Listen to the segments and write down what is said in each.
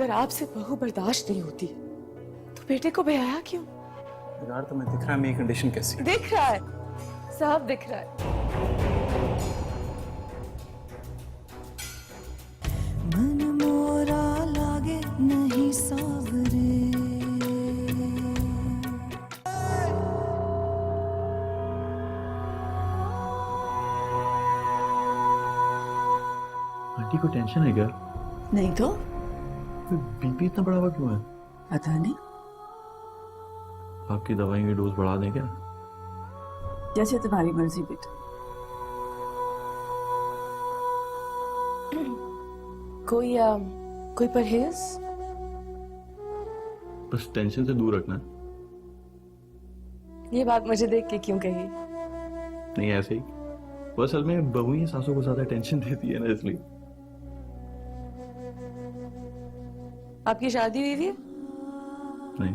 अगर आपसे बहू बर्दाश्त नहीं होती तो बेटे को ब्याया क्यों? यार तुम्हें दिख रहा है मेरी कंडीशन कैसी? दिख रहा है, साफ दिख रहा है। मन मोरा लागे नहीं सावरे। आंटी को टेंशन है क्या? नहीं तो बीपी इतना बढ़ा हुआ क्यों है? पता नहीं, आपकी दवाई की डोज बढ़ा दें क्या? जैसे तुम्हारी मर्जी बेटा। कोई परहेज? बस टेंशन से दूर रखना। ये बात मुझे देख के क्यों कही? नहीं ऐसे ही, वो असल में बहू ही सासों को ज्यादा टेंशन देती है ना, इसलिए। आपकी शादी हुई थी? नहीं।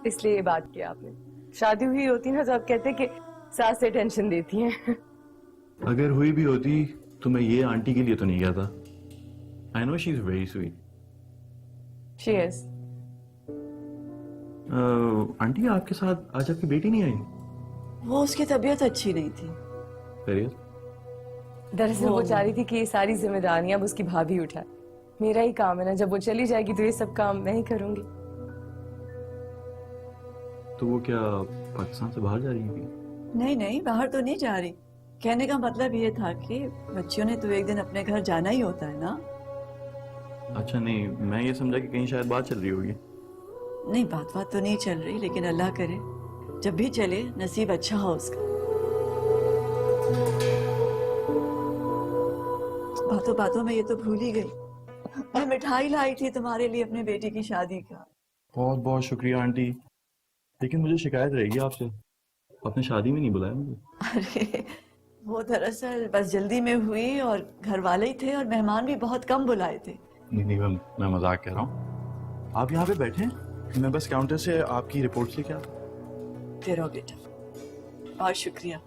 इसलिए ये बात किया आपने। शादी हुई होती ना तो आप कहते कि सास से टेंशन देती हैं। अगर हुई भी होती तो मैं ये आंटी के लिए तो नहीं कहता। I know she is very sweet. She is. Aunty आपके साथ आज आपकी बेटी नहीं आई? वो उसकी तबीयत अच्छी नहीं थी। सीरियस? दरअसल वो चाह रही थी कि ये सारी जिम्मेदारियां अब उसकी भाभी उठाए। मेरा ही काम है ना, जब वो चली जाएगी तो ये सब काम मैं ही करूंगी। तो वो क्या पाकिस्तान से बाहर जा रही है? नहीं नहीं, बाहर तो नहीं जा रही। कहने का मतलब ये था कि बच्चियों ने तो एक दिन अपने घर जाना ही होता है ना। अच्छा, नहीं मैं ये समझा कि कहीं शायद बात चल रही होगी। नहीं, बात तो नहीं चल रही, लेकिन अल्लाह करे जब भी चले नसीब अच्छा हो उसका। बातों बातों में ये तो भूल ही गई, मैं मिठाई लाई थी तुम्हारे लिए अपने बेटे की शादी का। बहुत बहुत शुक्रिया आंटी, लेकिन मुझे शिकायत रहेगी आपसे, आपने शादी में नहीं बुलाया मुझे। अरे वो दरअसल बस जल्दी में हुई और घर वाले ही थे और मेहमान भी बहुत कम बुलाए थे। नहीं मैं मजाक कर रहा हूँ। आप यहाँ पे बैठे हैं, मैं बस काउंटर से आपकी रिपोर्ट लेके आता हूँ। तेरा बेटा, बहुत शुक्रिया।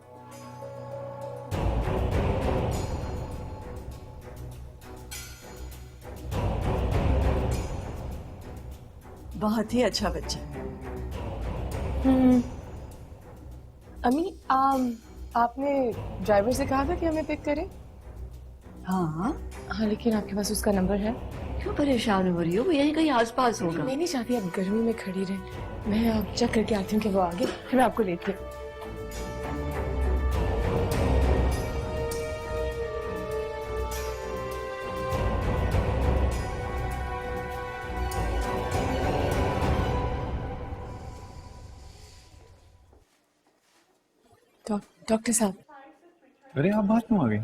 बहुत ही अच्छा बच्चा। अम्मी, आपने ड्राइवर से कहा था कि हमें पिक करे? हाँ, लेकिन आपके पास उसका नंबर है? क्यों परेशान हो रही हो? वो यहीं कहीं आसपास होगा। मैं नहीं चाहती आप गर्मी में खड़ी रहें। मैं आप चेक करके आती हूँ कि वो आगे, फिर मैं आपको लेती हूँ। डॉक्टर साहब। अरे आप बाहर क्यों आ गई?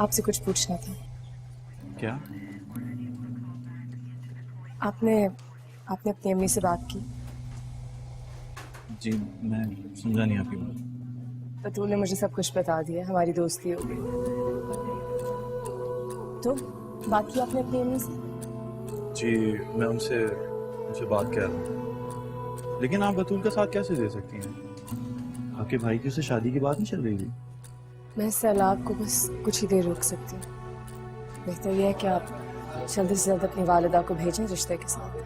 आपसे कुछ पूछना था। क्या? आपने अपनी अम्मी से बात की? जी मैं समझा नहीं आपकी बात। बतूल ने मुझे सब कुछ बता दिया, हमारी दोस्ती हो गई। तो बात की आपने अपनी अम्मी से? जी मैं उनसे बात कर रहा हूँ, लेकिन आप बतूल का साथ कैसे दे सकती हैं? आपके भाई की उससे शादी की बात नहीं चल रही थी? मैं सैलाब को बस कुछ ही देर रोक सकती हूँ। बेहतर यह है कि आप जल्दी से जल्द अपनी वालिदा को भेजें रिश्ते के साथ।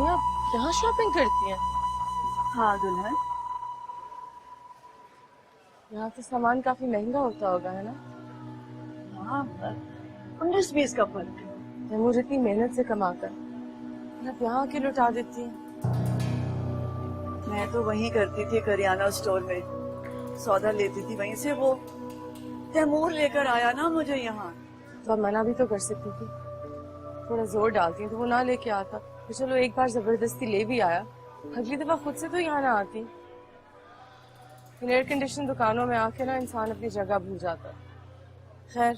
आप यहाँ शॉपिंग करती हैं? हाँ दुल्हन, यहाँ तो सामान काफी महंगा होता होगा, है ना? हाँ 19-20 का फर्क है। मैं मुझे इतनी मेहनत से कमाकर आप यहाँ आके लुटा देती हैं। मैं तो वहीं करती थी, करियाना स्टोर में सौदा लेती थी वहीं से। वो तैमूर लेकर आया ना मुझे यहाँ। तो आप मना भी तो कर सकती थी, थोड़ा जोर डालती तो वो ना लेके आता। तो चलो एक बार जबरदस्ती ले भी आया, अगली दफा खुद से तो यहाँ ना आती। इन एयर कंडीशन दुकानों में आके ना इंसान अपनी जगह भूल जाता। खैर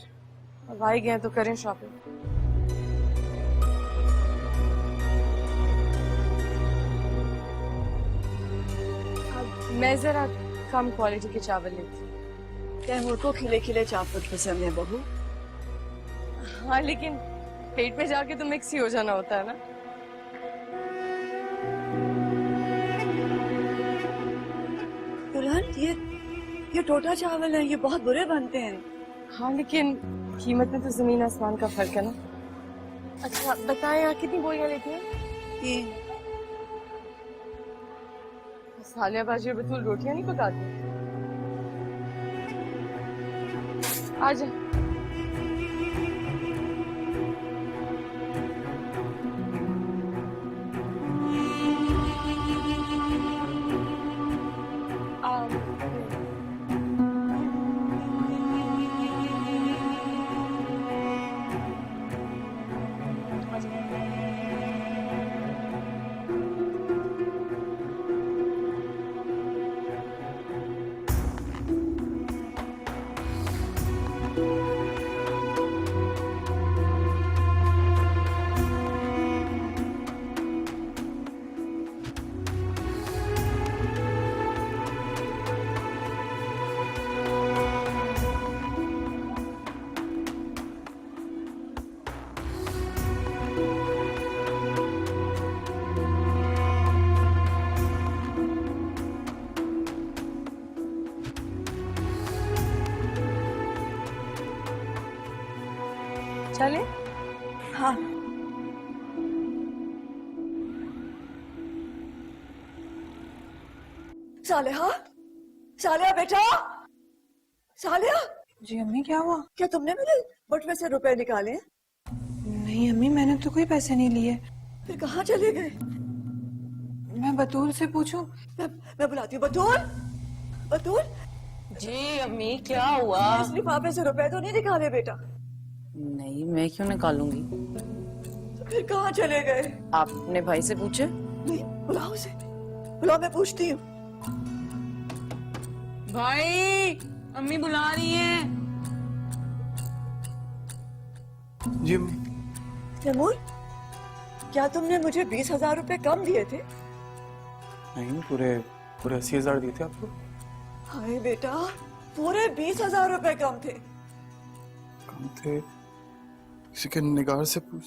अब आ ही गए तो करें शॉपिंग। मैं जरा कम क्वालिटी के चावल लेती हूँ। तैमूर को खिले खिले चावल पसंद है बहू। हाँ लेकिन पेट में जाके तो मिक्स ही हो जाना होता है ना। ये टोटा चावल है, ये बहुत बुरे बनते हैं। हाँ लेकिन कीमत में तो जमीन आसमान का फर्क है ना। अच्छा बताएं, यहाँ कितनी बोरियां लेती हैं? ये सालिया बाजी और बतूल रोटियां नहीं पकाती? आ जा। चले? हाँ, सालिया, सालिया बेटा, सालिया, जी अम्मी, क्या हुआ? क्या तुमने मेरे बटुए से रुपए निकाले? नहीं अम्मी, मैंने तो कोई पैसे नहीं लिए। फिर कहाँ चले गए? मैं बतूल से पूछूं? मैं बुलाती हूँ। बतूल, बतूल, जी अम्मी, क्या हुआ? इस लिफाफे से रुपए तो नहीं निकाले बेटा? नहीं, मैं क्यों निकालूंगी? तो फिर कहाँ चले गए? आप अपने भाई से पूछे। नहीं, बुलाओ उसे, बुलाओ, मैं पूछती हूँ। भाई, अम्मी बुला रही है। जी तैमूर, क्या तुमने मुझे 20,000 रुपए कम दिए थे? नहीं, पूरे पूरे 80,000 दिए थे आपको। हाय बेटा, पूरे 20,000 रुपए कम थे। कम थे? किसी के निगाह से पूछ।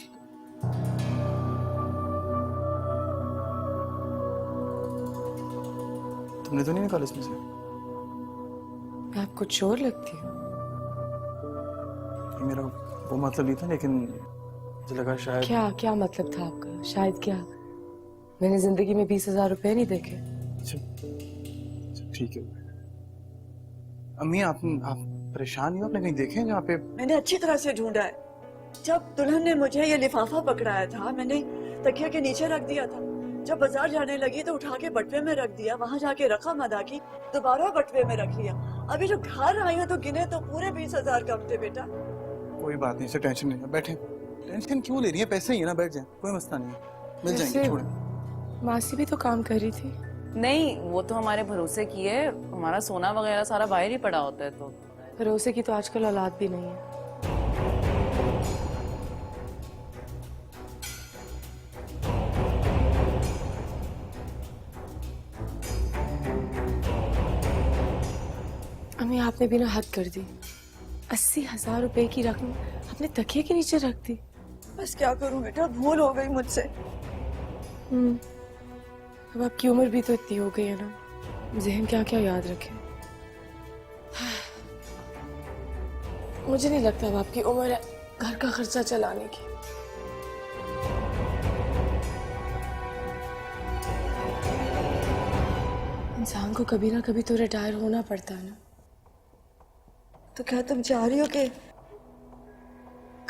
तुमने तो नहीं निकाला इसमें से? मैं आपको चोर लगती हूँ? ये मेरा वो मतलब नहीं था, लेकिन मुझे लगा शायद। क्या क्या मतलब था आपका? शायद क्या? मैंने जिंदगी में 20,000 रुपए नहीं देखे। अच्छा, ठीक है। अम्मी, आप परेशान नहीं हो? आपने कहीं देखे हैं जहाँ पे? मैंने अच्छी तरह से ढूंढा है। जब दुल्हन ने मुझे ये लिफाफा पकड़ाया था, मैंने तकिया के नीचे रख दिया था। जब बाजार जाने लगी तो उठा के बटवे में रख दिया, वहां जाके रकम अदा की, दोबारा बटवे में रख लिया। अभी जो घर आई हूँ तो गिने तो पूरे 20,000 कम थे बेटा। कोई बात नहीं, इसे टेंशन नहीं है। बैठे। टेंशन क्यों ले रही है? पैसे ही है ना, बैठ जाए, कोई मसला नहीं है, मिल जाएंगे। वैसे छोड़े। मासी भी तो काम कर रही थी। नहीं, वो तो हमारे भरोसे की है। हमारा सोना वगैरह सारा बाहर ही पड़ा होता है। तो भरोसे की तो आजकल औलाद भी नहीं है। अम्मी, आपने भी ना हद कर दी। 80,000 रुपए की रकम अपने तकिए के नीचे रख दी। बस क्या करूं बेटा, भूल हो गई मुझसे। अब आपकी उम्र भी तो इतनी हो गई है ना, जहन क्या क्या याद रखे। मुझे नहीं लगता अब आपकी उम्र है घर का खर्चा चलाने की। इंसान को कभी ना कभी तो रिटायर होना पड़ता है ना। तो क्या तुम चाह रही हो कि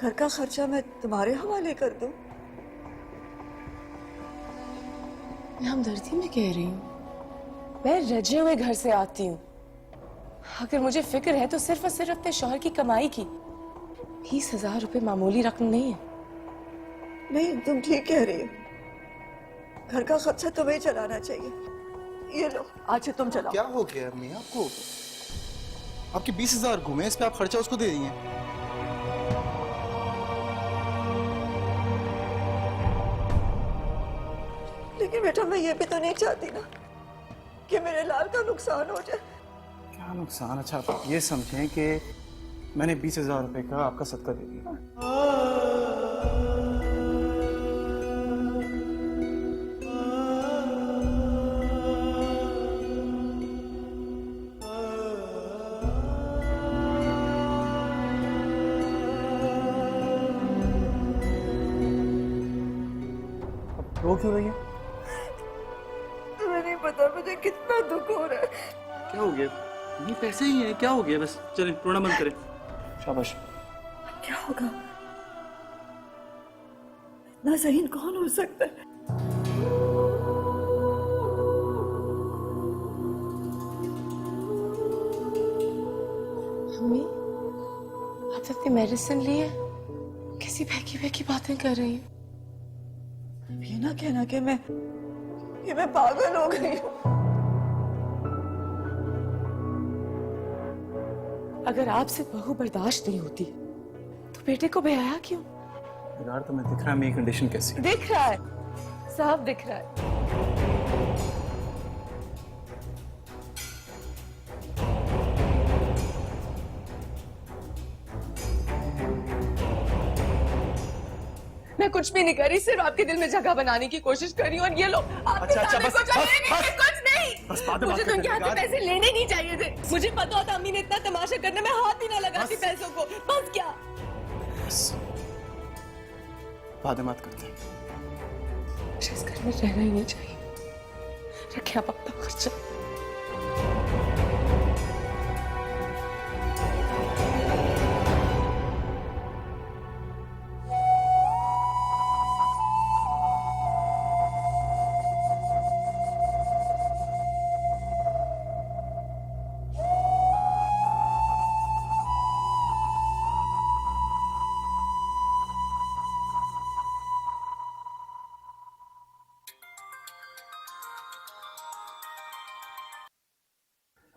घर का खर्चा मैं तुम्हारे हवाले कर दूं? मैं हमदर्दी में कह रही हूँ। मैं रजे हुए घर से आती हूँ। अगर मुझे फिक्र है तो सिर्फ और सिर्फ अपने शौहर की कमाई की। 20,000 रुपए मामूली रकम नहीं है। नहीं, तुम ठीक कह रही हो। घर का खर्चा तुम्हें चलाना चाहिए। ये लो, आज से तुम चलाओ। क्या हो गया अम्मी आपको? आपके 20,000 घूमे, इस पे आप खर्चा उसको दे रही हैं। लेकिन बेटा, मैं ये भी तो नहीं चाहती ना कि मेरे लाल का नुकसान हो जाए। क्या नुकसान? अच्छा, आप ये समझें कि मैंने 20,000 रुपए का आपका सदका दे दिया। रो क्यों रही है? तुम्हें नहीं पता मुझे कितना दुख हो रहा है। क्या हो गया? ये पैसे ही है, क्या हो गया? बस चले, रोना बंद करें। शाबाश। क्या होगा? इतना ज़हीन कौन हो सकता है? मम्मी, आप अपनी मेडिसिन लिए? किसी बहकी बहकी बातें कर रही हैं। ये ना कहना कि मैं पागल हो गई हूँ। अगर आपसे बहू बर्दाश्त नहीं होती तो बेटे को ब्याया क्यों? यार तुम्हें दिख रहा है मेरी कंडीशन कैसी है? दिख रहा है, साफ दिख रहा है। मैं कुछ भी नहीं कर रही, सिर्फ आपके दिल में जगह बनाने की कोशिश कर रही हूँ। और ये लो, आपके अच्छा, सामने बस, कुछ बस, नहीं, बस। कुछ नहीं। बस बातें मुझे बात तो उनके हाथ से करते पैसे लेने नहीं चाहिए थे। मुझे पता होता अम्मी ने इतना तमाशा करने में हाथ भी ना लगाती पैसों को। बस क्या? बातें बात करते हैं। मुझे इस घर में रहना ही नहीं चाहिए। रखे आप अपना खर्चा।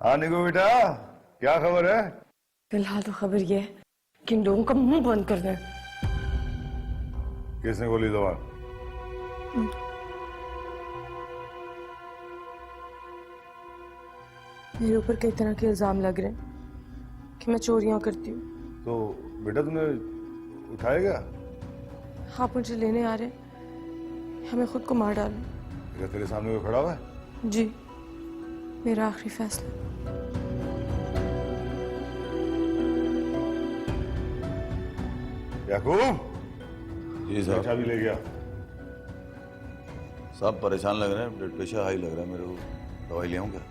हाँ निको बेटा, क्या खबर है? फिलहाल तो खबर ये है कि इन लोगों का मुंह बंद कर दें। किसने खोली जबान? मेरे ऊपर कई तरह के इल्जाम लग रहे हैं कि मैं चोरियां करती हूँ। तो बेटा तुमने उठाया क्या? आप मुझे लेने आ रहे हैं, हमें खुद को मार डालो। क्या तेरे सामने वो खड़ा हुआ है? जी, मेरा आखिरी फैसला। याकूब, जी साहब। चाबी ले गया। सब परेशान लग रहे हैं, ब्लड प्रेशर हाई लग रहा है मेरे को। दवाई ले आऊं क्या?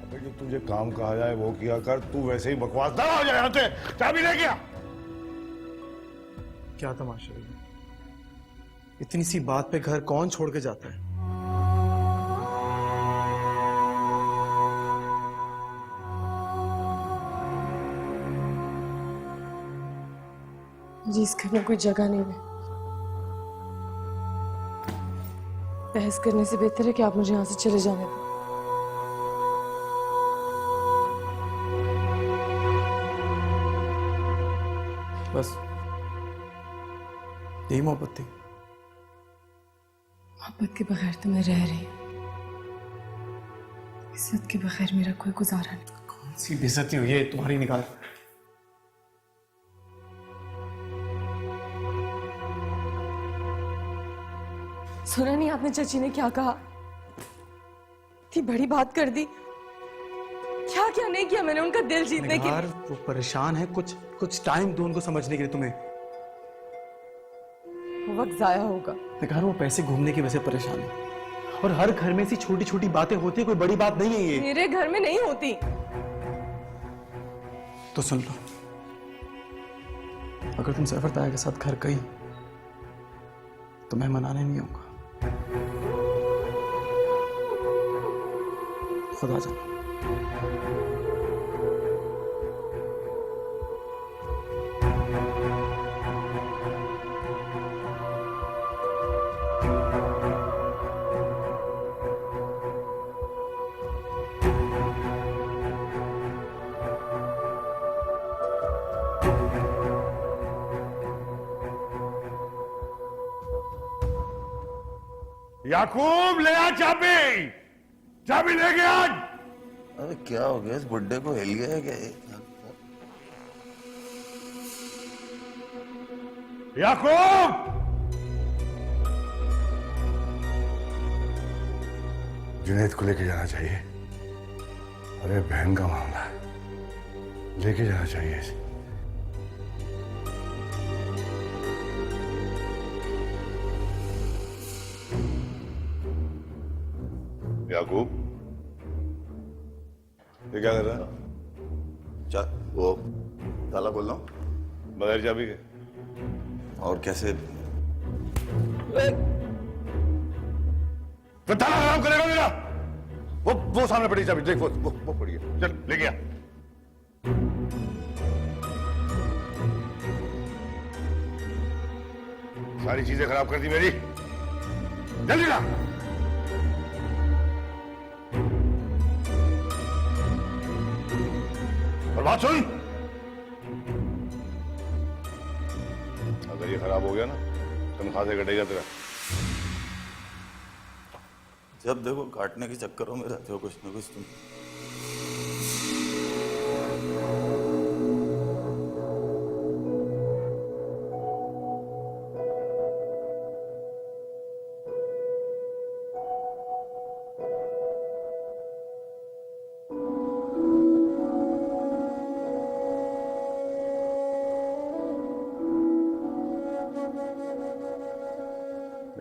अबे जो तुझे काम कहा जाए वो किया कर, तू वैसे ही बकवास ना हो जाए यहाँ से। चाबी ले गया। क्या तमाशा है? इतनी सी बात पे घर कौन छोड़ के जाता है? जी, इस घर में कोई जगह नहीं है। बहस करने से बेहतर है कि आप मुझे यहाँ से चले जाने दें। बस यही मोहब्बत थी? मोहब्बत के बगैर तो मैं रह रही हूँ। इज्जत के बगैर मेरा कोई गुजारा नहीं। कौन सी बेइज्जती हुई है तुम्हारी निगाह? सुना नहीं आपने चाची ने क्या कहा? इतनी बड़ी बात कर दी। क्या क्या नहीं किया मैंने उनका दिल जीतने के यार लिए। वो परेशान है, कुछ टाइम दो उनको समझने के लिए तुम्हें। वो वक्त जाया होगा। निगार वो पैसे घूमने की वजह से परेशान है, और हर घर में ऐसी छोटी छोटी बातें होती है, कोई बड़ी बात नहीं है ये। मेरे घर में नहीं होती। तो सुन लो, अगर तुम सैफर ताया के साथ घर गई तो मैं मनाने नहीं आऊंगा। खुदा जाने। याकूब, ले आ चाबी। चाबी ले गया। अरे क्या हो गया? इस बुड्ढे को हिल गया है क्या ये? याकूब, जुनैद को लेके जाना चाहिए। अरे बहन का मामला है, लेके जाना चाहिए इसे। याकूब, ये क्या कर रहा है? वो ताला खोल लो। बगैर चाबी के? और कैसे? तो ताला खराब करेगा मेरा। वो सामने पड़ी चाबी, देख वो पड़ी है। चल लेके आ। सारी चीजें खराब कर दी मेरी। जल्दी ला। और बात सुन, अगर ये खराब हो गया ना, तनख्वाह से कटेगा तेरा। जब देखो काटने के चक्करों में रहते हो कुछ ना कुछ तुम।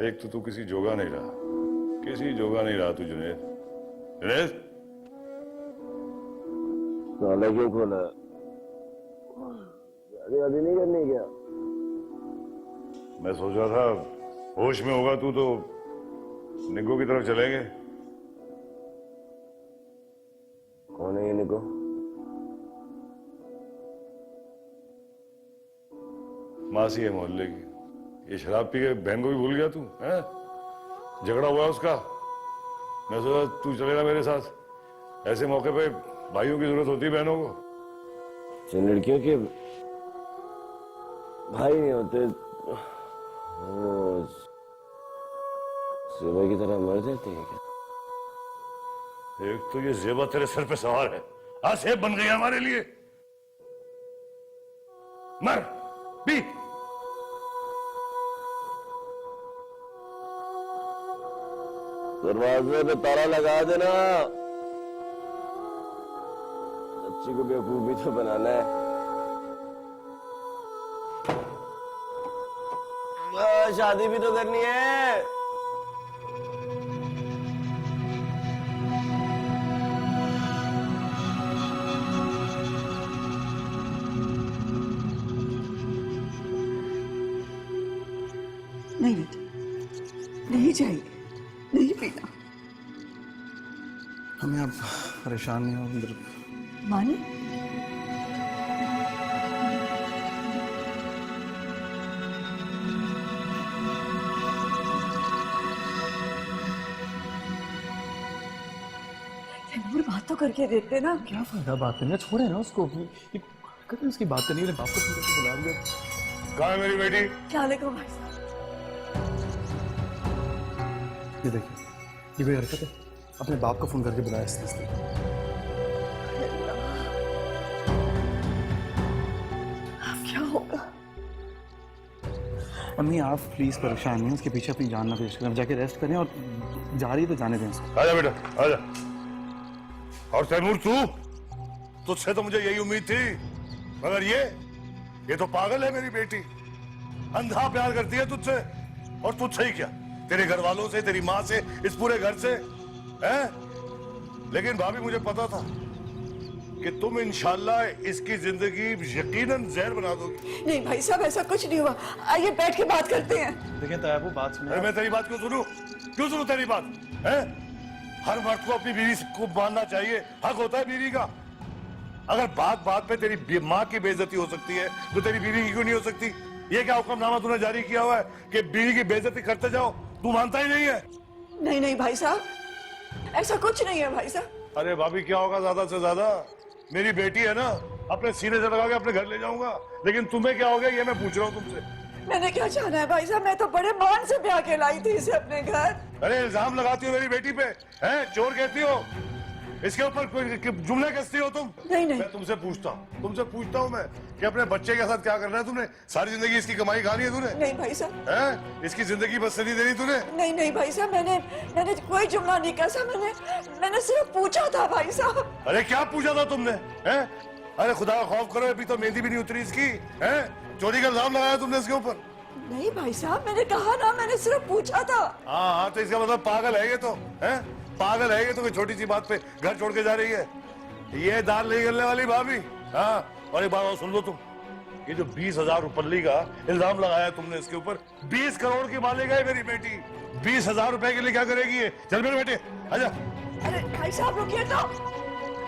एक तो तू किसी जोगा नहीं रहा, किसी जोगा नहीं रहा तू जुनैद। जुनैद, ताला क्यों खोला? शादी नहीं करनी क्या? मैं सोच रहा था होश में होगा तू तो निको की तरफ चलेंगे। कौन है ये निको? मासी है मोहल्ले की। ये शराब पी के बहन को भी भूल गया तू? हैं? झगड़ा हुआ उसका। मैं सोचा तू चलेगा मेरे साथ। ऐसे मौके पे भाइयों की जरूरत होती है बहनों को। जिन लड़कियों के भाई नहीं होते वो जेबा की तरह मर जाती है क्या? एक तो ये जेबा तेरे सर पे सवार है, आज सेब बन गई हमारे लिए। मर पी। दरवाजे पे ताला लगा देना। बच्ची को बेवकूफ भी तो बनाना है। शादी भी तो करनी है। नहीं बेटी, नहीं चाहिए, नहीं पीना। हमें आप परेशान नहीं हो अंदर। माने? तैमूर, बात तो करके देखते ना। क्या फायदा बात करने का? छोड़े ना उसको। ये कभी उसकी बात करनी है। बाप को फोन करके बुला लिया। कहाँ है मेरी बेटी? क्या लेगा भाई साहब? ये देखिए, ये भी हरकत है। अपने बाप को फोन करके बुलाया इसलिए। अब क्या होगा? अम्मी आप प्लीज परेशान नहीं, उसके पीछे अपनी जान ना पेश करें। जाके रेस्ट करें, और जा रही है तो जाने दें उसको। आजा बेटा, आजा। और तैमूर तुझसे तो मुझे यही उम्मीद थी, मगर ये तो पागल है मेरी बेटी। अंधा प्यार करती है तुझसे, और तुझसे ही क्या, तेरे घर वालों से, तेरी माँ से, इस पूरे घर से, हैं? लेकिन भाभी मुझे पता था कि तुम इंशाल्लाह इसकी जिंदगी यकीनन जहर बना दोगी। नहीं भाई साहब, ऐसा कुछ नहीं हुआ। आइए बैठ के बात करते हैं। देखिए ताया, वो बात सुने। अरे मैं तेरी बात क्यों सुनूं? क्यों सुनूं तेरी बात? हैं? हर मर्द को अपनी बीवी को मानना चाहिए, हक होता है बीवी का। अगर बात बात पे तेरी माँ की बेइज्जती हो सकती है तो तेरी बीवी की क्यों नहीं हो सकती? ये क्या हुक्मनामा तूने जारी किया हुआ है कि बीवी की बेइज्जती करते जाओ? तू मानता ही नहीं है। नहीं नहीं भाई साहब, ऐसा कुछ नहीं है भाई साहब। अरे भाभी, क्या होगा ज्यादा से ज्यादा? मेरी बेटी है ना, अपने सीने से लगा के अपने घर ले जाऊंगा। लेकिन तुम्हें क्या हो गया ये मैं पूछ रहा हूँ तुमसे। मैंने क्या जाना है भाई साहब? मैं तो बड़े मान से ब्याह के लाई थी इसे अपने घर। अरे इल्जाम लगाती हो मेरी बेटी पे, हैं? चोर कहती हो, इसके ऊपर जुमले कसती हो तुम। नहीं नहीं, मैं तुमसे पूछता हूँ मैं कि अपने बच्चे के साथ क्या करना है तुमने? सारी जिंदगी इसकी कमाई खानी है तूने? नहीं भाई साहब। हैं? इसकी जिंदगी बस नहीं देनी तूने? नहीं नहीं भाई साहब, मैंने कोई जुमला नहीं कसा। मैंने सिर्फ पूछा था भाई साहब। अरे क्या पूछा था तुमने? हैं? अरे खुदा का खौफ करो, अभी तो मेहंदी भी नहीं उतरी इसकी। हैं? चोरी का इल्जाम लगाया तुमने इसके ऊपर। नहीं भाई साहब, मैंने कहा ना, मैंने सिर्फ पूछा था। हाँ हाँ, तो इसका मतलब पागल है ये तो, है पागल है ये तो, कोई छोटी सी बात पे घर छोड़ के जा रही है। ये दाल नहीं गलने वाली भाभी। हाँ, और एक बात और सुन लो तुम, ये जो 20,000 रुपये का इल्जाम लगाया तुमने इसके ऊपर, 20 करोड़ की मालिक है मेरी बेटी। 20,000 रुपए के लिए क्या करेगी ये? चल मेरे बेटे आजा। अरे भाई साहब रुकिए तो।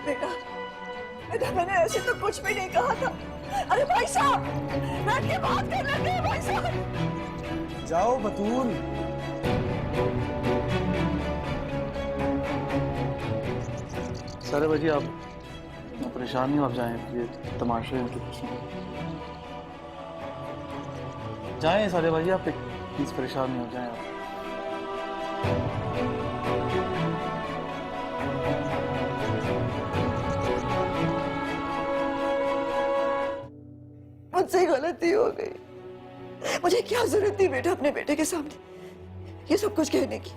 बेटा बेटा, मैंने ऐसे तो कुछ भी नहीं कहा था। अरे भाई साहब, बैठ के बात कर लेते हैं भाई साहब। जाओ बतूल। सारे बजी आप परेशान नहीं हो, आप जाएं, ये तमाशे हैं कुछ। जाएं सारे बजी आप, प्लीज परेशान नहीं हो, जाएं आप। मुझसे गलती हो गई। मुझे क्या जरूरत थी बेटा अपने बेटे के सामने ये सब कुछ कहने की?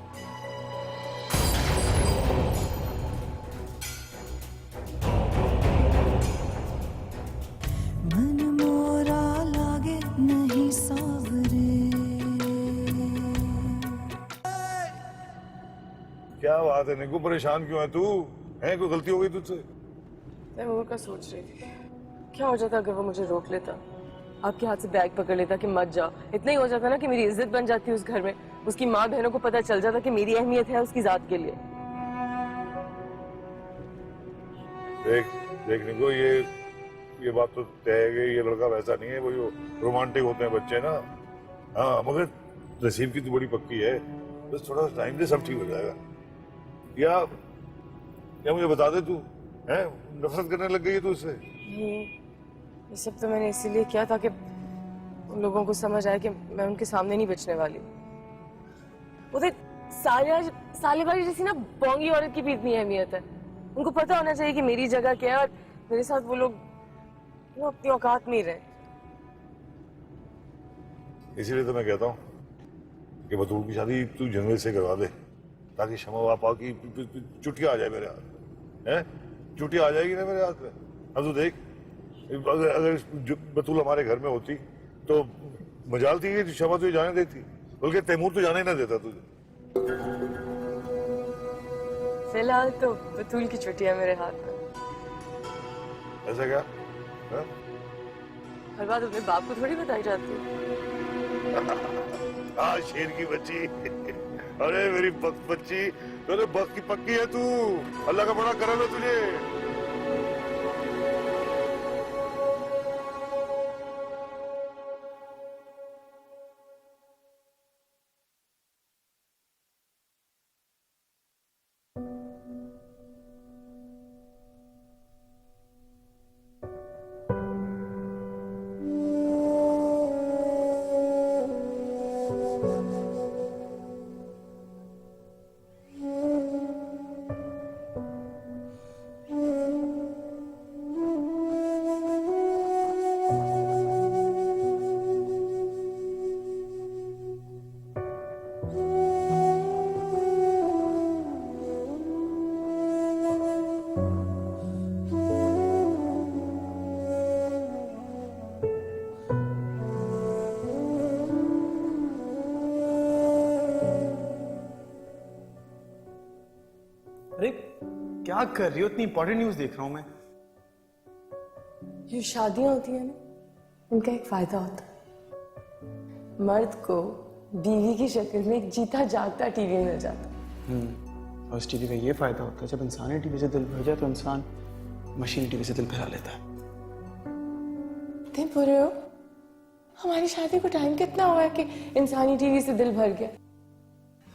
मन मोरा लागे नहीं सावरे। क्या बात है निकू, परेशान क्यों है तू? है कोई गलती हो गई तुझसे? तैमूर का सोच रही थी क्या हो जाता अगर वो मुझे रोक लेता, आपके हाथ से बैग पकड़ लेता कि मत जाओ। इतना ही हो जाता ना कि मेरी इज्जत बन जाती उस घर में, उसकी माँ बहनों को पता चल जाता कि मेरी अहमियत है उसकी जात के लिए। देख देख निको, ये बात तो तय है कि ये लड़का वैसा नहीं है, वो जो रोमांटिक होते हैं बच्चे ना। हाँ, मगर नसीब की तो बड़ी पक्की है, बस थोड़ा टाइम दे, सब ठीक हो जाएगा। या मुझे बता दे, तू है नफरत करने लग गई है तू इससे? ये सब तो मैंने इसीलिए किया ताकि उन लोगों को समझ आए कि मैं उनके सामने नहीं बचने वाली। वो तो सालेबाजी जैसी ना बोंगी औरत की भी इतनी अहमियत है। उनको पता होना चाहिए कि मेरी जगह क्या है, और मेरे साथ वो लोग वो अपनी औकात में ही रहे। इसीलिए तो मैं कहता हूँ कि बतूल की शादी तू जंगल से करवा दे, ताकि क्षमा वापा की चुटिया आ जाए मेरे हाथ है। चुटिया आ जाएगी ना मेरे हाथ में। अब तू देख, अगर बतूल हमारे घर में होती तो मजाल थी कि क्षमा तुझे जाने देती, बल्कि तैमूर तो जाने ना देता तुझे। फिलहाल तो बतूल की छुट्टियां मेरे हाथ में। ऐसा क्या? हर बात अपने बाप को थोड़ी बताई जाती है। हाँ, शेर की बच्ची। अरे मेरी बच्ची, अरे बस की पक्की है तू। अल्लाह का बड़ा करम है तुझे। अरे क्या कर रही हो? इतनी इंपॉर्टेंट न्यूज देख रहा हूं मैं। जो शादियां होती है ना, उनका एक फायदा होता है, मर्द को बीवी की शक्ल में एक जीता जागता टीवी मिल जाता। और इस टीवी का ये फायदा होता है, जब इंसानी टीवी से दिल भर जाए तो इंसान मशीनी टीवी से दिल भरा लेता है। तुम बोल रहे हो हमारी शादी को टाइम कितना हुआ है कि इंसानी टीवी से दिल भर गया?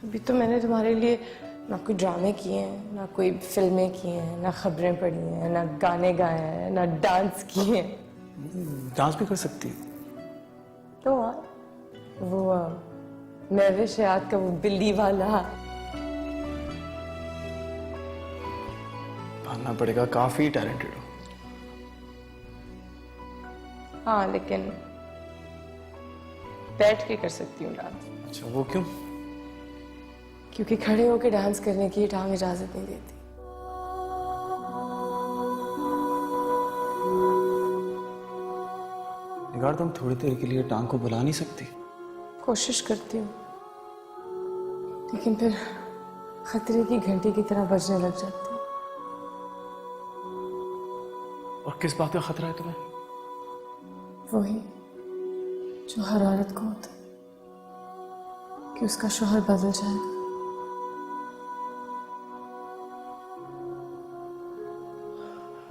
अभी तो मैंने तुम्हारे लिए ना कोई ड्रामे किए हैं, ना कोई फिल्में की हैं, ना खबरें पढ़ी हैं, ना गाने गाए हैं, ना डांस किए हैं। डांस भी कर सकती है तो वो महविश याद का वो बिल्ली वाला मानना पड़ेगा, काफी टैलेंटेड हो। हाँ, लेकिन बैठ के कर सकती हूँ डांस। अच्छा, वो क्यों? क्योंकि खड़े होकर डांस करने की टांग इजाजत नहीं देती। निगार, तुम थोड़ी देर के लिए टांग को बुला नहीं सकती? कोशिश करती हूँ, लेकिन फिर खतरे की घंटी की तरह बजने लग जाती है। और किस बात का खतरा है तुम्हें? वही जो हर औरत को होता है, कि उसका शौहर बदल जाएगा।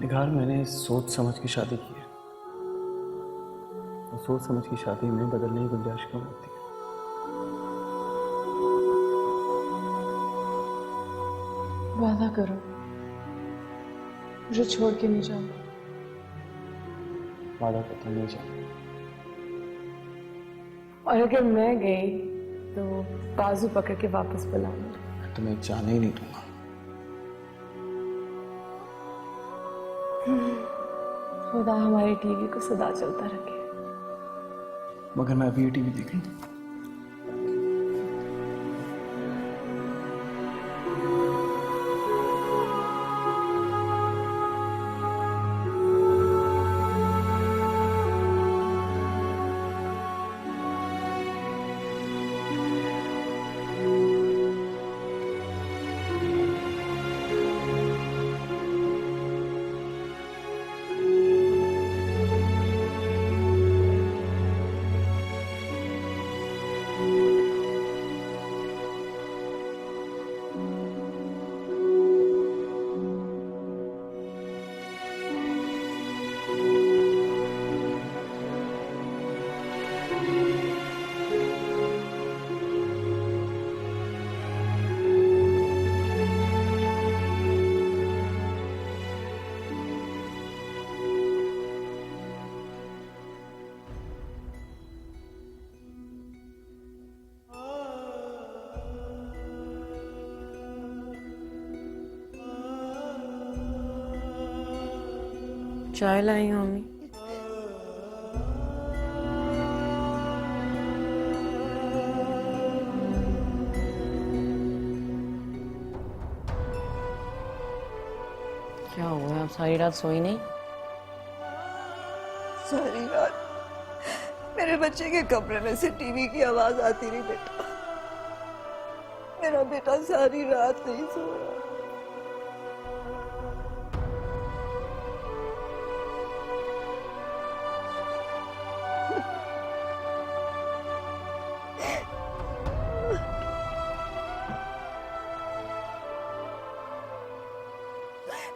निगार, मैंने सोच समझ की शादी की है, और सोच समझ की शादी में बदलने की गुंजाइश क्यों होती है? वादा करो, मुझे छोड़ के नहीं जाओ। वादा करता नहीं जाऊंगा। और अगर मैं गई तो बाजू पकड़ के वापस बुलाऊंगा। मैं तुम्हें जाने ही नहीं दूंगा। खुदा हमारी टीवी को सदा चलता रखे। मगर मैं अभी ये टीवी देख लूं। चाय लाई हूँ मम्मी। क्या हुआ, आप सारी रात सोई नहीं? सारी रात मेरे बच्चे के कमरे में से टीवी की आवाज आती रही बेटा। मेरा बेटा सारी रात नहीं सोया।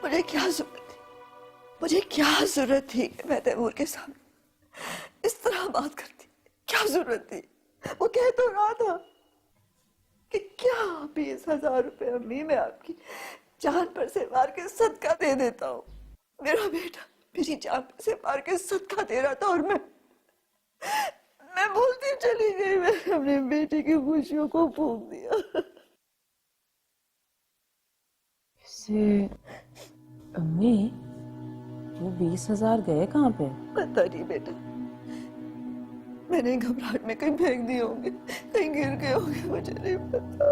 मुझे क्या जरूरत थी, मुझे क्या जरूरत थी कि मैं तैमूर के सामने इस तरह बात करती? क्या जरूरत थी? वो कह तो रहा था कि क्या 20,000 रुपए अम्मी मैं आपकी जान पर से मार के सदका दे देता हूँ। मेरा बेटा मेरी जान पर से मार के सदका दे रहा था और मैं बोलती चली गई। मैंने अपनी बेटी की खुशियों को फूंक दिया। से अम्मी, वो 20,000 गए कहाँ पे? पता नहीं बेटा, मैंने घबराहट में कहीं फेंक दिए होंगे, कहीं गिर गए होंगे, मुझे नहीं पता।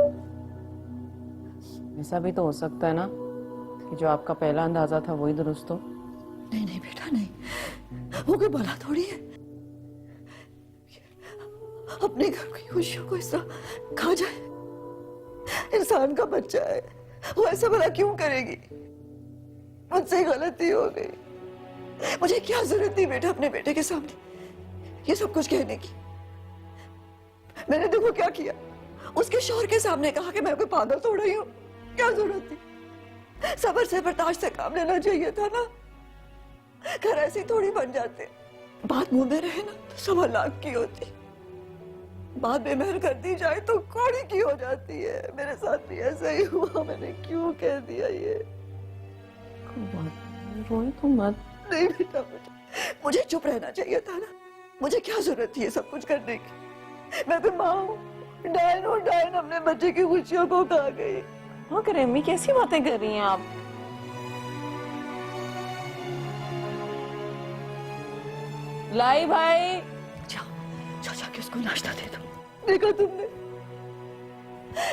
ऐसा भी तो हो सकता है ना कि जो आपका पहला अंदाजा था वही दुरुस्त हो। नहीं नहीं बेटा नहीं, वो कोई भला थोड़ी है अपने घर की खुशियों को इस तरह खा जाए। इंसान का बच्चा है, वो ऐसा भला क्यों करेगी? मुझसे गलती हो गई। मुझे क्या जरूरत थी बेटा अपने बेटे के सामने ये सब कुछ कहने की? मैंने देखो क्या किया, उसके शौहर के सामने कहा कि मैं कोई पागल थोड़ा ही हूँ। क्या जरूरत थी? सब्र से बर्दाश्त से काम लेना चाहिए था ना। घर ऐसे ही थोड़ी बन जाते। बात मुंह में रहे ना तो 1.25 लाख की होती, बात बेमहर कर दी जाए तो कौड़ी की हो जाती है। मेरे साथ भी ऐसा ही हुआ। मैंने क्यों कह दिया ये? रोई तो मत। नहीं बेटा, मुझे चुप रहना चाहिए था ना। मुझे क्या जरूरत थी ये सब कुछ करने की? मैं तो माँ हूँ, डायन हूँ। डायन अपने बच्चे की खुशियों को खा गई। हाँ करे अम्मी, कैसी बातें कर रही हैं आप? लाई भाई, जाओ जाके उसको नाश्ता दे दो। देखा तुमने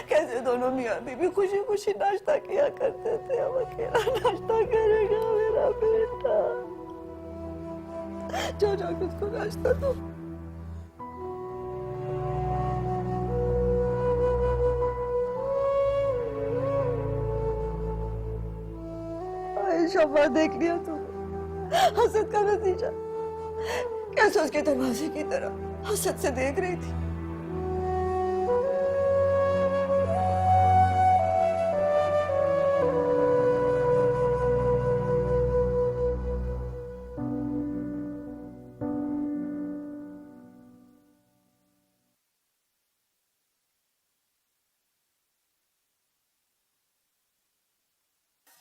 कैसे दोनों मियाँ बीवी खुशी खुशी नाश्ता किया करते थे। अब अकेला नाश्ता करेगा मेरा बेटा। जाओ जाके उसको नाश्ता दो। शोभा देख लिया तूने, हसद का नतीजा। कैसे उसके दरवाजे की तरह हसद से देख रही थी।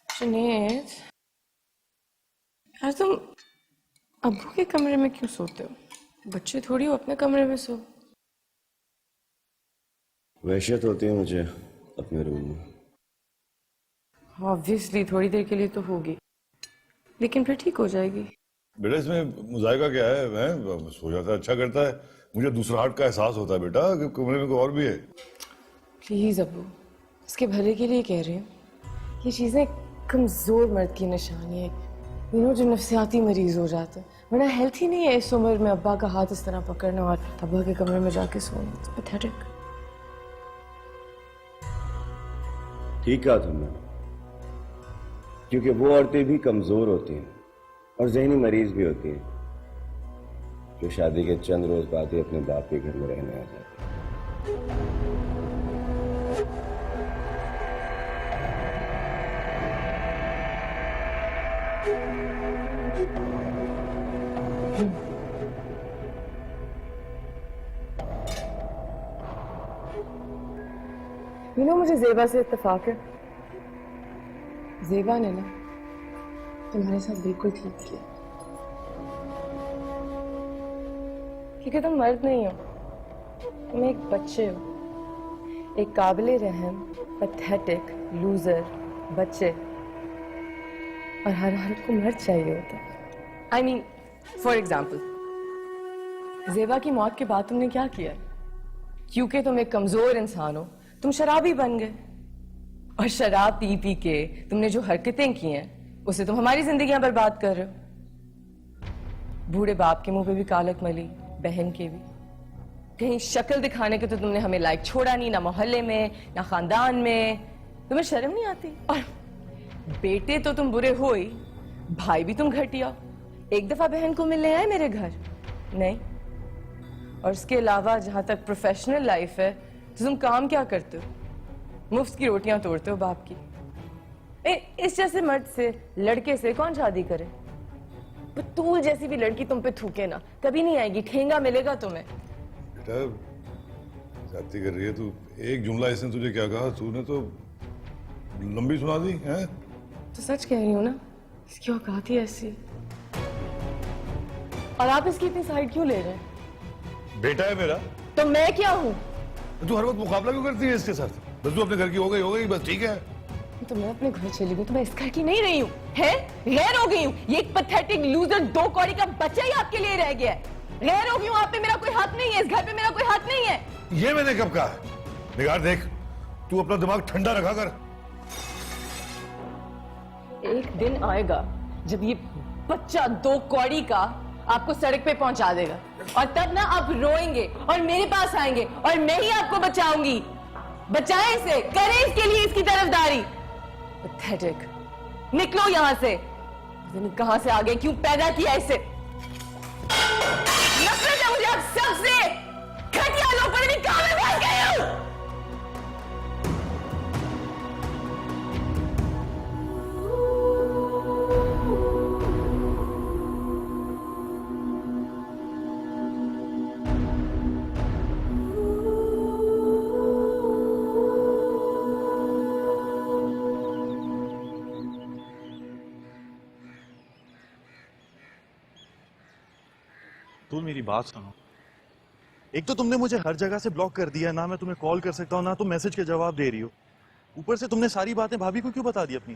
जुनैद, यार तुम अब्बू के कमरे में क्यों सोते हो? बच्चे थोड़ी हो, अपने कमरे में सो। वहशत होती है मुझे अपने रूम में। ऑब्वियसली थोड़ी देर के लिए तो होगी, लेकिन फिर ठीक हो जाएगी। बेटा इसमें मुजायका क्या है? मैं सो जाता है, अच्छा करता है, मुझे दूसरा हार्ट का एहसास होता है बेटा कि कमरे में कोई और भी है। प्लीज अब्बू, इसके भले के लिए कह रही हूँ। ये चीजें कमजोर मर्द की निशानी है, जो नफसियाती मरीज हो जाते हैं। वरना हेल्थ ही नहीं है इस उम्र में अब्बा का हाथ इस तरह पकड़ना और अब्बा के कमरे में जाके सोना। It's pathetic. ठीक कहा तुमने, क्योंकि वो औरतें भी कमजोर होती हैं और जहनी मरीज भी होती हैं जो शादी के चंद रोज बाद ही अपने बाप के घर में रहने आ जाती हैं। मुझे जेबा से इत्तेफाक है। जेबा ने ना तुम्हारे साथ बिल्कुल ठीक किया, क्योंकि तुम मर्द नहीं हो, तुम एक बच्चे हो, एक काबिले रहम पैथेटिक लूजर बच्चे। और हर हालत को मर्द चाहिए होता है। आई मीन फॉर एग्जाम्पल, जेबा की मौत के बाद तुमने क्या किया? क्योंकि तुम एक कमजोर इंसान हो, तुम शराबी बन गए, और शराब पी पी के तुमने जो हरकतें की हैं उससे तुम हमारी जिंदगियां बर्बाद कर रहे हो। बूढ़े बाप के मुंह पे भी कालक मली, बहन के भी। कहीं शक्ल दिखाने के तो तुमने हमें लायक छोड़ा नहीं, ना मोहल्ले में ना खानदान में। तुम्हें शर्म नहीं आती? और बेटे तो तुम बुरे हो ही, भाई भी तुम घटिया। एक दफा बहन को मिलने आए मेरे घर? नहीं। और इसके अलावा जहां तक प्रोफेशनल लाइफ है तो तुम काम क्या करते हो? मुफ्त की रोटियां तोड़ते हो बाप की। इस जैसे मर्द से, लड़के से कौन शादी करे? बतूल जैसी भी लड़की तुम पे थूके ना, कभी नहीं आएगी, ठेंगा मिलेगा तुम्हें। बेटा जाती कर रही है तू। एक जुमला इसने तुझे क्या कहा? तूने तो लंबी सुना दी है। तो सच कह रही हूँ ना, इसकी औकात ही ऐसी। और आप इसकी इतनी साइड क्यों ले रहे हैं? बेटा है मेरा तो मैं क्या हूँ? तू हर वक्त मुकाबला क्यों करती है इसके साथ? बस तू अपने घर की हो गई बस, ठीक है। तो मैं अपने घर चली गई तो मैं इस घर की नहीं रही हूँ, है गैर हो गई हूँ। ये एक पैथेटिक लूजर दो कौड़ी का बच्चा ही आपके लिए रह गया है। गैर हो गई हूँ, आप पे मेरा कोई हाथ नहीं है, इस घर पे मेरा कोई हाथ नहीं है। ये मैंने कब कहा? निगार देख, तू अपना दिमाग ठंडा रखा कर। एक दिन आएगा जब ये बच्चा दो कौड़ी का आपको सड़क पे पहुंचा देगा, और तब ना आप रोएंगे और मेरे पास आएंगे और मैं ही आपको बचाऊंगी। बचाएं इसे, करें इसके लिए इसकी तरफदारी। पैथेटिक, निकलो यहां से। कहां से आ गए, क्यों पैदा किया इसे? नफरत है मुझे आप सबसे। घटिया लोग, पता नहीं कहां में फंस गए हो। तू मेरी बात सुनो। एक तो तुमने मुझे हर जगह से ब्लॉक कर दिया, ना मैं तुम्हें कॉल कर सकता हूँ, ना तुम मैसेज के जवाब दे रही हो। ऊपर से तुमने सारी बातें भाभी को क्यों बता दी अपनी?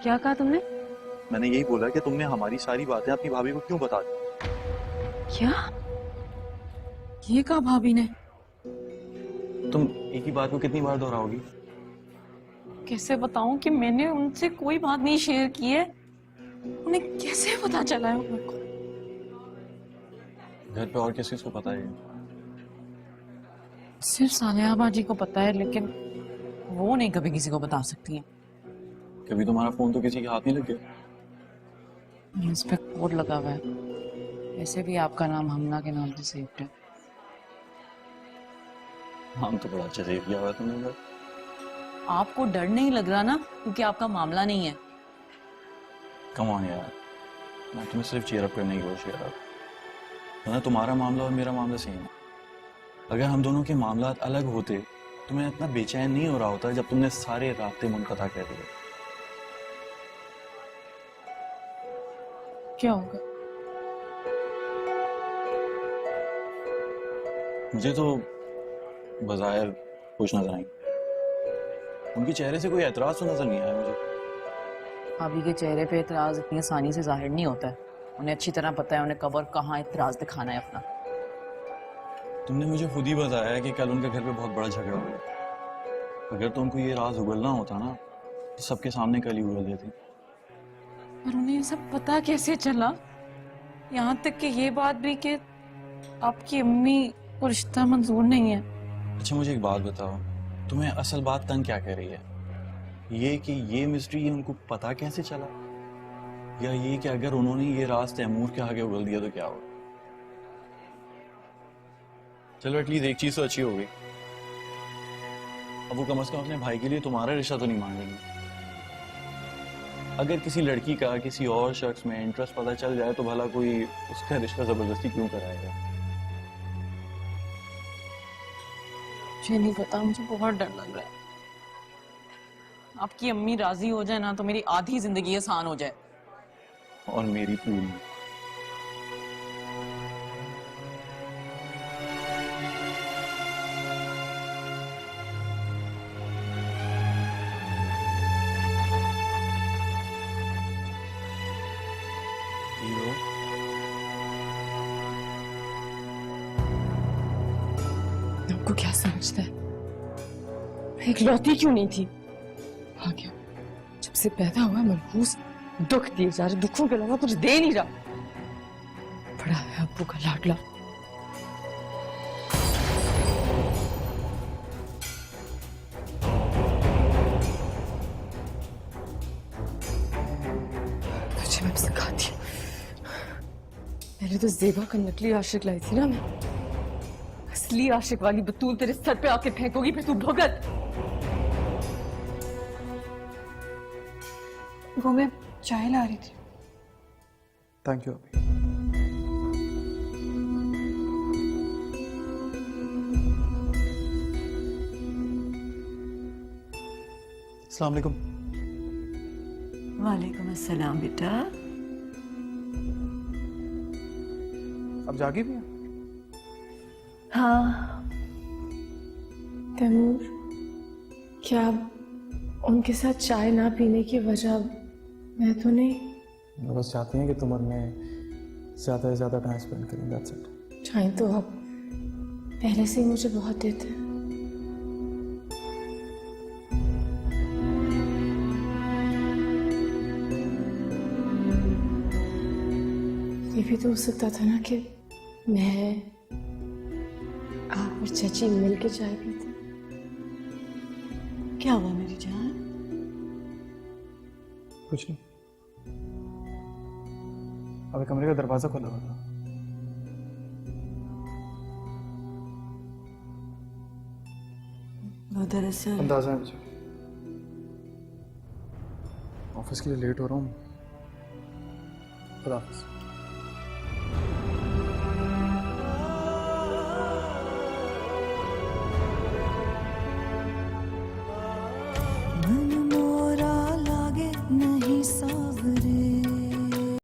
क्या कहा तुमने? मैंने यही बोला कि तुमने हमारी सारी बातें अपनी भाभी को क्यों बता दी? क्या ये कहा भाभी ने? तुम एक ही बात को कितनी बार दोहराओगी? कैसे बताऊं कि मैंने उनसे कोई बात नहीं शेयर की है? उन्हें कैसे पता चला है मेरे को? घर पे और किस किस को पता है? सिर्फ सालिया बाजी को पता है, लेकिन वो नहीं कभी किसी को बता सकती है। कभी तुम्हारा फोन तो किसी के हाथ नहीं लग गया? इस पे कोड लगा हुआ है, वैसे भी आपका नाम हमना के नाम से सेव्ड है। नाम तो बड़ा अच्छा सेव किया हुआ है तुमने इधर। आपको डर नहीं लग रहा ना, क्योंकि आपका मामला नहीं है। कम ऑन यार, मैं तुम्हें सिर्फ चीयर अप करने की कोशिश कर रहा था। ना तुम्हारा मामला और मेरा मामला सेम है। अगर हम दोनों के मामला अलग होते तो मैं इतना बेचैन नहीं हो रहा होता जब तुमने सारे रास्ते मुनक़ता कर दिए। क्या होगा? मुझे तो बज़ाहिर कुछ नजर आई, उनके चेहरे से कोई एतराज तो नजर नहीं आया मुझे। भाभी के चेहरे पे एतराज इतनी आसानी से जाहिर नहीं होता है। उन्हें अच्छी तरह पता है उन्हें कब और कहाँ एतराज दिखाना है अपना। तुमने मुझे खुद ही बताया कि कल उनके घर पे बहुत बड़ा झगड़ा हुआ। अगर तुमको ये राज उगलना होता ना तो सबके सामने कल ही उगल देती। पर उन्हें ये सब पता कैसे चला? यहाँ तक कि ये बात भी कि आपकी अम्मी को रिश्ता मंजूर नहीं है। अच्छा मुझे एक बात बताओ, तुम्हें असल बात तंग क्या कह रही है? ये कि ये मिस्ट्री उनको पता कैसे चला, या ये कि अगर उन्होंने ये राज तैमूर के आगे उगल दिया तो क्या होगा? चलो एटलीस्ट एक चीज तो अच्छी हो गई, अब वो कम से कम अपने भाई के लिए तुम्हारा रिश्ता तो नहीं मांगेंगे। अगर किसी लड़की का किसी और शख्स में इंटरेस्ट पता चल जाए तो भला कोई उसका रिश्ता जबरदस्ती क्यों कराएगा? मुझे नहीं पता, मुझे बहुत डर लग रहा है। आपकी अम्मी राजी हो जाए ना तो मेरी आधी जिंदगी आसान हो जाए। और मेरी पूरी। आपको क्या समझता है? मैं इकलौती क्यों नहीं थी? आ गया, जब से पैदा हुआ मनहूस दुख दिए जा रहे, दुखों के अलावा कुछ दे नहीं रहा। बड़ा है अब्बू का लाडला। तुझे मैं सिखाती हूँ। पहले तो जेबा का नकली आशिक लाई थी ना मैं, असली आशिक वाली बतूल तेरे सर पे आके फेंकोगी, फिर तू भुगत। वो मैं चाय ला रही थी। थैंक यू अभी। अस्सलाम वालेकुम। वालेकुम अस्सलाम बेटा। अब जागी भी हैं? हाँ तैमूर, क्या उनके साथ चाय ना पीने की वजह मैं तो नहीं? वो बस चाहती हैं कि तुम उनमें ज़्यादा से ज़्यादा टाइम स्पेंड करें, दैट्स इट। चाय तो आप पहले से ही मुझे बहुत देते हैं। ये भी तो हो सकता था ना कि मैं आप और चाची मिल के चाय पीते। क्या हुआ मेरी जान? कुछ नहीं, अभी कमरे का दरवाजा खुला हुआ था। वो दरअसल अंदाजा है मुझे, ऑफिस के लिए लेट हो रहा हूँ। खुदा हाफिज़।